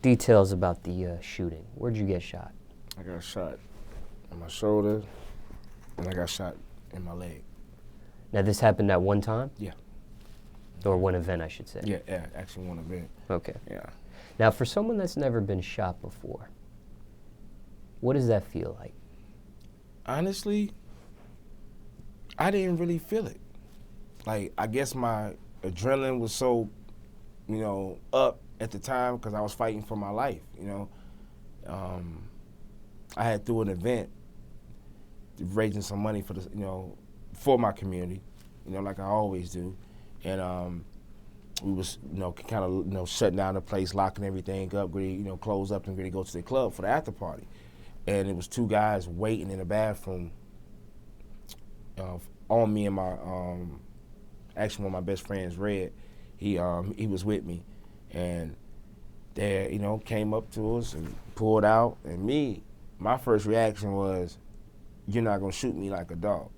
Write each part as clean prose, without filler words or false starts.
details about the shooting. Where'd you get shot? I got shot in my shoulder, and I got shot in my leg. Now, this happened at one time? Yeah. Or one event, I should say. Yeah, actually one event. Okay. Yeah. Now, for someone that's never been shot before, what does that feel like? Honestly, I didn't really feel it. Like, I guess my adrenaline was so, up at the time because I was fighting for my life, I had through an event raising some money for for my community, like I always do. And we was, kind of, shutting down the place, locking everything up, ready, close up and ready to go to the club for the after party. And it was two guys waiting in the bathroom on me and my, actually one of my best friends, Red. He was with me. And they, came up to us and pulled out. And my first reaction was, you're not gonna shoot me like a dog.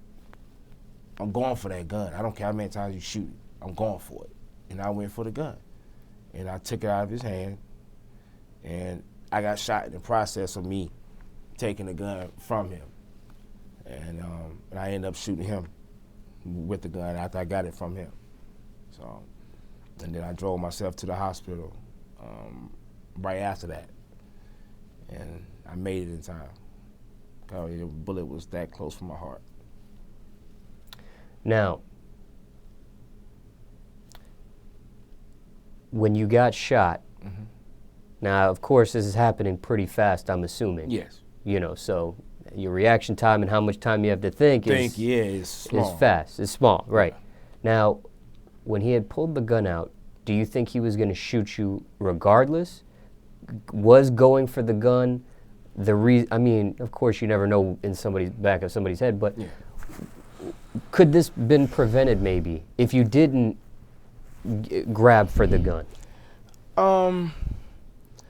I'm going for that gun. I don't care how many times you shoot it. I'm going for it. And I went for the gun. And I took it out of his hand. And I got shot in the process of me taking the gun from him. And I ended up shooting him with the gun after I got it from him. So, and then I drove myself to the hospital right after that. And I made it in time. The bullet was that close from my heart. Now, when you got shot, now, of course, this is happening pretty fast, I'm assuming. Yes. So your reaction time and how much time you have to think is small. Is fast. It's small, right. Yeah. Now, when he had pulled the gun out, do you think he was going to shoot you regardless? Was going for the gun the reason? I mean, of course, you never know in somebody's back of somebody's head, but could this been prevented maybe if you didn't grab for the gun?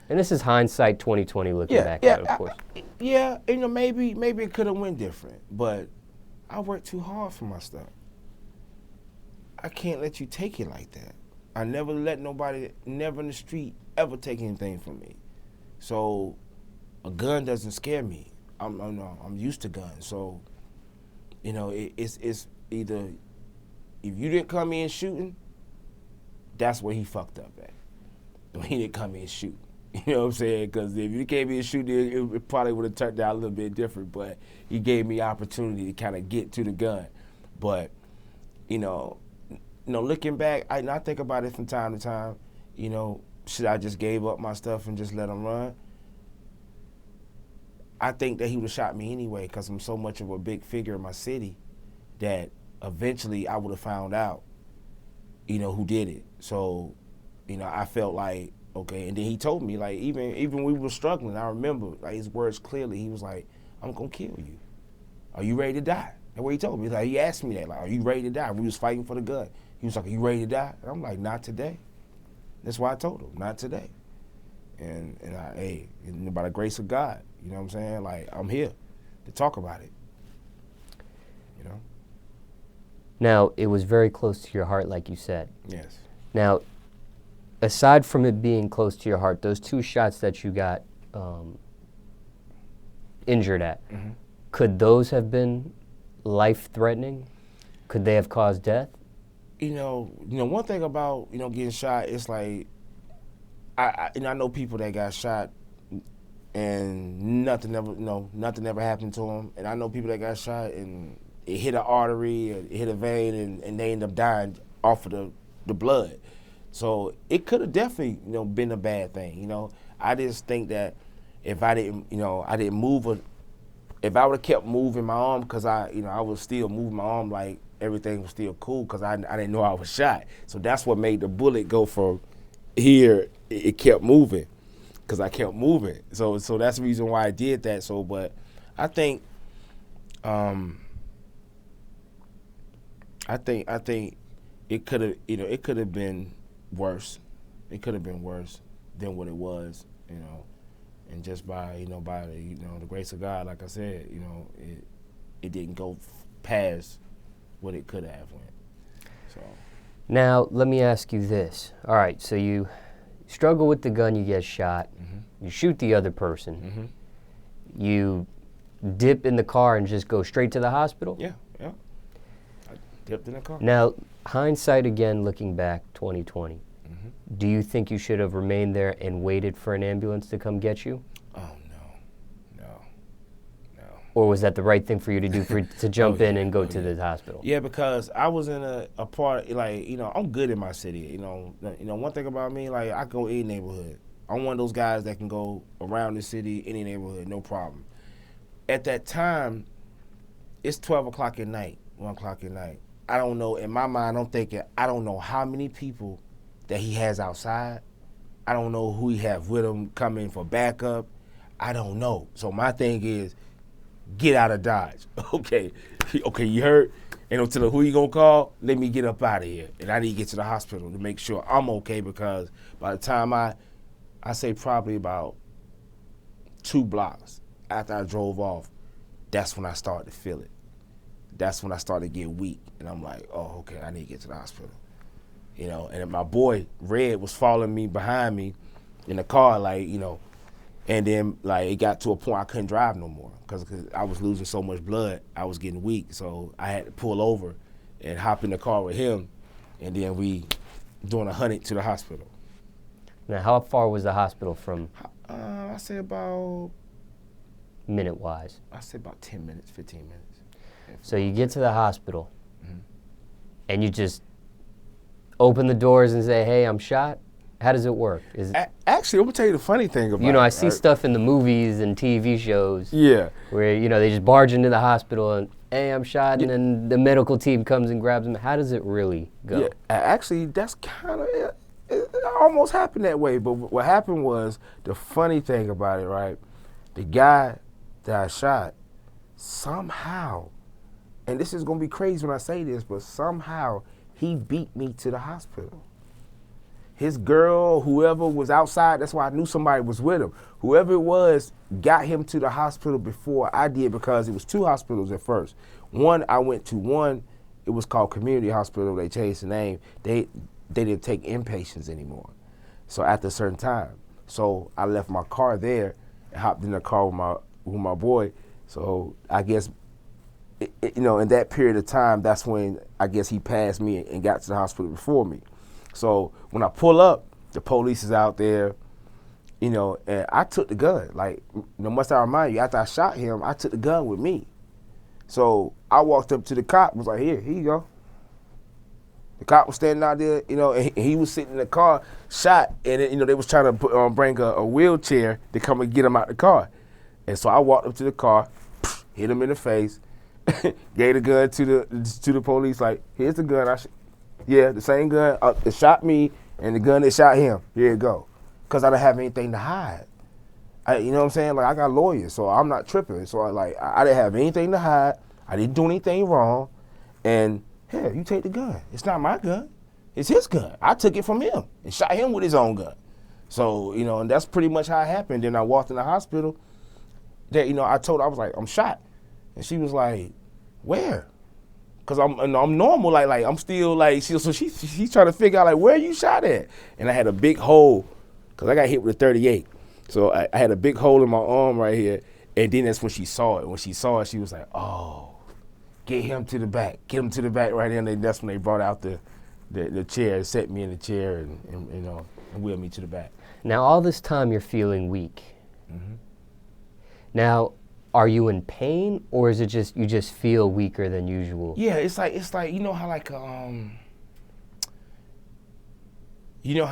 And this is hindsight 2020 looking back at it, of course. Maybe it could have went different, but I worked too hard for my stuff. I can't let you take it like that. I never let nobody, never in the street, ever take anything from me. So a gun doesn't scare me. I'm used to guns. So, it's either if you didn't come in shooting, that's where he fucked up at. When he didn't come in shooting. You know what I'm saying? Because if you came in shooting, it probably would have turned out a little bit different. But he gave me opportunity to kind of get to the gun. But, looking back, I think about it from time to time. Should I just gave up my stuff and just let him run? I think that he would have shot me anyway because I'm so much of a big figure in my city that eventually I would have found out, who did it. So, I felt like, okay, and then he told me, like, even when we were struggling, I remember, like, his words clearly. He was like, I'm going to kill you. Are you ready to die? That's what he told me. Like, he asked me that, like, are you ready to die? We was fighting for the gun. He was like, are you ready to die? And I'm like, not today. That's why I told him, not today. And by the grace of God, you know what I'm saying? Like, I'm here to talk about it, Now, it was very close to your heart, like you said. Yes. Now, aside from it being close to your heart, those two shots that you got injured at, could those have been life-threatening? Could they have caused death? One thing about, getting shot, it's like, I know people that got shot and nothing ever happened to them. And I know people that got shot and it hit an artery, or it hit a vein, and they end up dying off of the blood. So it could have definitely, been a bad thing. I just think that if I didn't, I didn't move, if I would have kept moving my arm, because I was still moving my arm like everything was still cool, because I didn't know I was shot. So that's what made the bullet go from here. It kept moving, because I kept moving. So that's the reason why I did that. So, but I think, it could have, it could have been worse. It could have been worse than what it was, and just by, by the grace of God, like I said, it didn't go past what it could have went. So now let me ask you this. All right, so you struggle with the gun, you get shot. You shoot the other person. You dip in the car and just go straight to the hospital? Yeah. I dipped in the car. Now, hindsight again, looking back, 2020. Do you think you should have remained there and waited for an ambulance to come get you? Oh, no. Or was that the right thing for you to do, to jump in and go to the hospital? Yeah, because I was in a part, like, I'm good in my city. One thing about me, like, I go any neighborhood. I'm one of those guys that can go around the city, any neighborhood, no problem. At that time, it's 12 o'clock at night, 1 o'clock at night. I don't know, in my mind, I'm thinking, I don't know how many people that he has outside. I don't know who he have with him coming for backup. I don't know. So my thing is, get out of Dodge. Okay, you heard? And I'm telling who you gonna call? Let me get up out of here. And I need to get to the hospital to make sure I'm okay, because by the time I say probably about 2 blocks after I drove off, that's when I started to feel it. That's when I started to get weak. And I'm like, oh, okay, I need to get to the hospital. And my boy, Red, was following me behind me in the car, like, and then, like, it got to a point I couldn't drive no more because I was losing so much blood. I was getting weak, so I had to pull over and hop in the car with him, and then we doing 100 to the hospital. Now, how far was the hospital from? I say about... Minute-wise? I say about 10 minutes, 15 minutes. So you get to the hospital, and you just open the doors and say, hey, I'm shot? How does it work? Actually, I'm going to tell you the funny thing about it. I see stuff in the movies and TV shows. Yeah. Where, they just barge into the hospital and, hey, I'm shot, and then the medical team comes and grabs them. How does it really go? Yeah, actually, that's kind of it. It almost happened that way. But what happened was, the funny thing about it, right? The guy that I shot, somehow, and this is going to be crazy when I say this, but somehow he beat me to the hospital. His girl, whoever was outside, that's why I knew somebody was with him. Whoever it was got him to the hospital before I did, because it was 2 hospitals at first. One, I went to one, it was called Community Hospital. They changed the name. They didn't take inpatients anymore. So after a certain time. So I left my car there and hopped in the car with my boy. So I guess, in that period of time, that's when I guess he passed me and got to the hospital before me. So when I pull up, the police is out there, and I took the gun. Like, must I remind you, after I shot him, I took the gun with me. So I walked up to the cop, was like, here you go. The cop was standing out there, and he was sitting in the car, shot, and they was trying to bring a wheelchair to come and get him out the car. And so I walked up to the car, hit him in the face, gave the gun to the police, like, here's the gun. Yeah, the same gun that shot me and the gun that shot him. Here you go. Because I don't have anything to hide. You know what I'm saying? Like, I got lawyers, so I'm not tripping. So I didn't have anything to hide. I didn't do anything wrong. And, hell, you take the gun. It's not my gun. It's his gun. I took it from him and shot him with his own gun. So, and that's pretty much how it happened. Then I walked in the hospital. That, I told her, I was like, I'm shot. And she was like, where? Cause I'm normal, like I'm still like, so she's trying to figure out, like, where you shot at? And I had a big hole, cause I got hit with a 38. So I had a big hole in my arm right here, and then that's when she saw it. When she saw it, she was like, oh, get him to the back right there. And that's when they brought out the chair, set me in the chair, and wheeled me to the back. Now all this time you're feeling weak. Now, are you in pain, or is it just you just feel weaker than usual? Yeah, it's like how like how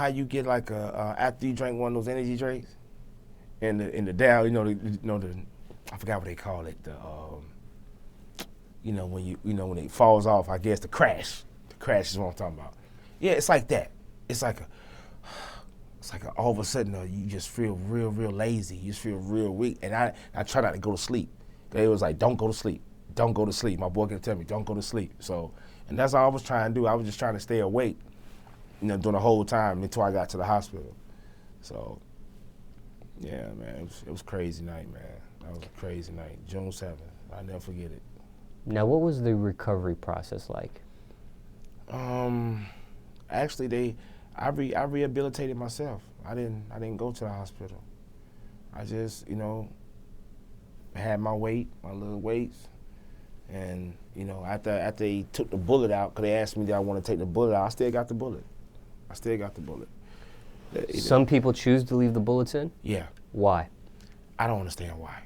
you get like after you drink one of those energy drinks, and the down, the I forgot what they call it, when it falls off, I guess the crash is what I'm talking about. Yeah, it's like that. It's like all of a sudden you just feel real lazy. You just feel real weak. And I try not to go to sleep. They was like, don't go to sleep. Don't go to sleep. My boy kept telling me, don't go to sleep. So, and that's all I was trying to do. I was just trying to stay awake, during the whole time until I got to the hospital. So, yeah, man, it was a crazy night, man. That was a crazy night. June 7th. I'll never forget it. Now, what was the recovery process like? Actually, I rehabilitated myself. I didn't go to the hospital. I just, had my little weights, and after they took the bullet out, because they asked me did I want to take the bullet out, I still got the bullet. Some people choose to leave the bullets in? Yeah. Why? I don't understand why.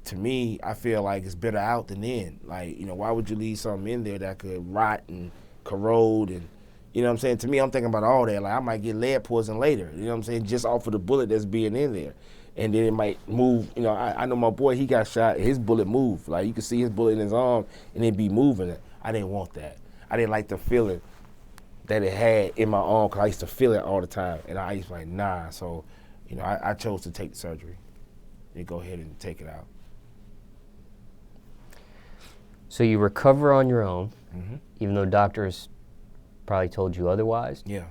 To me, I feel like it's better out than in. Like, why would you leave something in there that could rot and corrode and, you know what I'm saying? To me, I'm thinking about all that. Like, I might get lead poison later, you know what I'm saying, just off of the bullet that's being in there. And then it might move. I know my boy, he got shot, his bullet moved. Like, you could see his bullet in his arm and it be moving. I didn't want that. I didn't like the feeling that it had in my arm, because I used to feel it all the time. And I used to like, nah. So, I chose to take the surgery and go ahead and take it out. So you recover on your own, Mm-hmm. even though doctors probably told you otherwise? Yeah.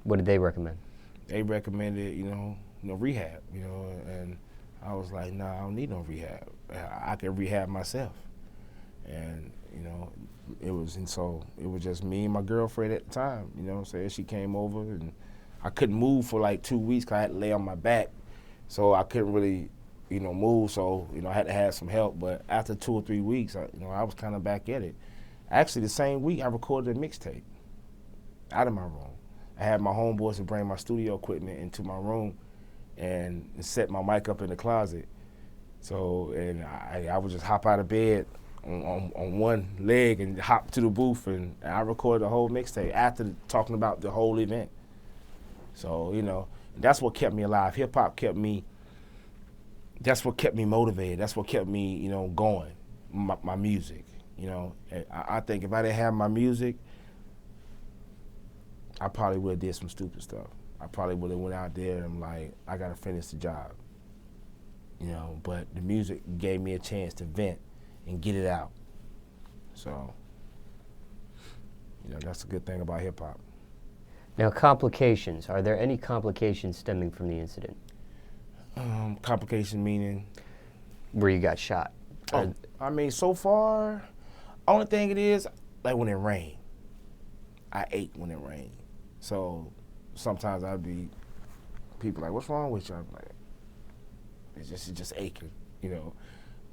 What did they recommend? They recommended, rehab, and I was like, nah, I don't need no rehab. I can rehab myself. And, it was just me and my girlfriend at the time, what I'm saying? She came over, and I couldn't move for like 2 weeks because I had to lay on my back. So I couldn't really, move. So, I had to have some help. But after 2 or 3 weeks, I was kind of back at it. Actually, the same week, I recorded a mixtape out of my room. I had my homeboys to bring my studio equipment into my room and set my mic up in the closet. So, and I would just hop out of bed on one leg and hop to the booth, and I recorded the whole mixtape after talking about the whole event. So, that's what kept me alive. Hip hop kept me, that's what kept me motivated. That's what kept me, going, my music, And I think if I didn't have my music, I probably would have did some stupid stuff. I probably would have went out there and like, I got to finish the job. But the music gave me a chance to vent and get it out. So, that's a good thing about hip hop. Now, complications. Are there any complications stemming from the incident? Complication meaning? Where you got shot. So far, only thing it is, like when it rained. I ate when it rained. So sometimes people like, what's wrong with you? I'm like, it's just aching,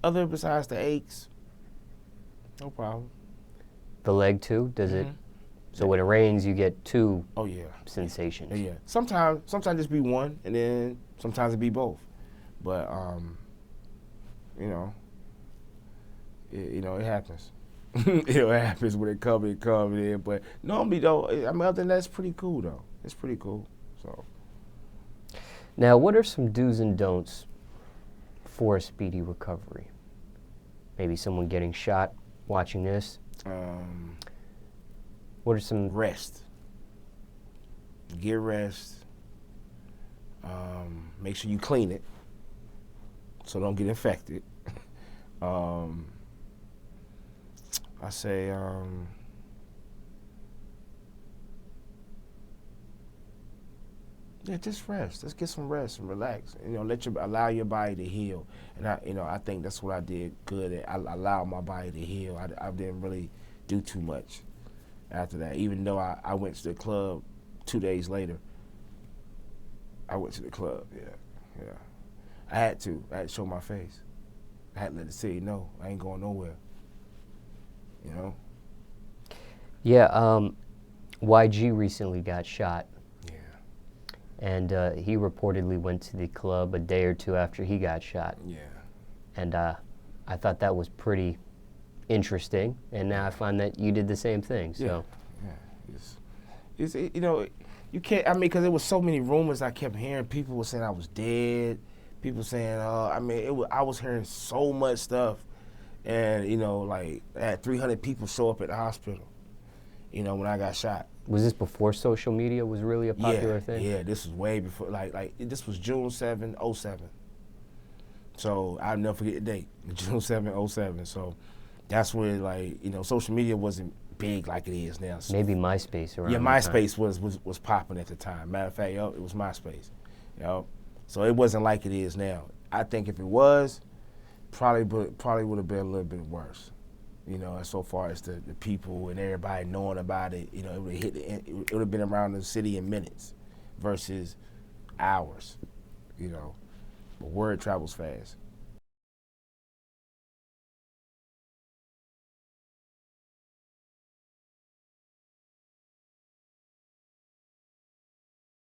Other besides the aches, no problem. The leg too? Does it? Mm-hmm. So when it rains, you get two yeah. sensations. Yeah. Sometimes just be one, and then sometimes it be both. But it happens. It happens when it comes in. But normally though, other than that, it's pretty cool though. It's pretty cool. So. Now, what are some do's and don'ts for a speedy recovery? Maybe someone getting shot watching this. What are some... Rest. Get rest. Make sure you clean it so don't get infected. I say, just rest. Let's get some rest and relax. Allow your body to heal. And I think that's what I did good at. I allowed my body to heal. I didn't really do too much after that. Even though I went to the club 2 days later. I went to the club, yeah. I had to show my face. I had to let the city know I ain't going nowhere. Yeah, YG recently got shot. Yeah. And he reportedly went to the club a day or two after he got shot. Yeah. And I thought that was pretty interesting. And now I find that you did the same thing. So. Yeah. You can't. Because there was so many rumors I kept hearing. People were saying I was dead. People saying, I was hearing so much stuff. And, I had 300 people show up at the hospital, when I got shot. Was this before social media was really a popular thing? Yeah, this was way before, this was June 7, 07. So I'll never forget the date, June 7, 07. So that's when, social media wasn't big like it is now. So maybe MySpace around. Yeah, MySpace was popping at the time. Matter of fact, it was MySpace. So it wasn't like it is now. I think if it was, probably would have been a little bit worse. You know, and so far as the people and everybody knowing about it, you know, it would have been around the city in minutes versus hours, you know. But word travels fast.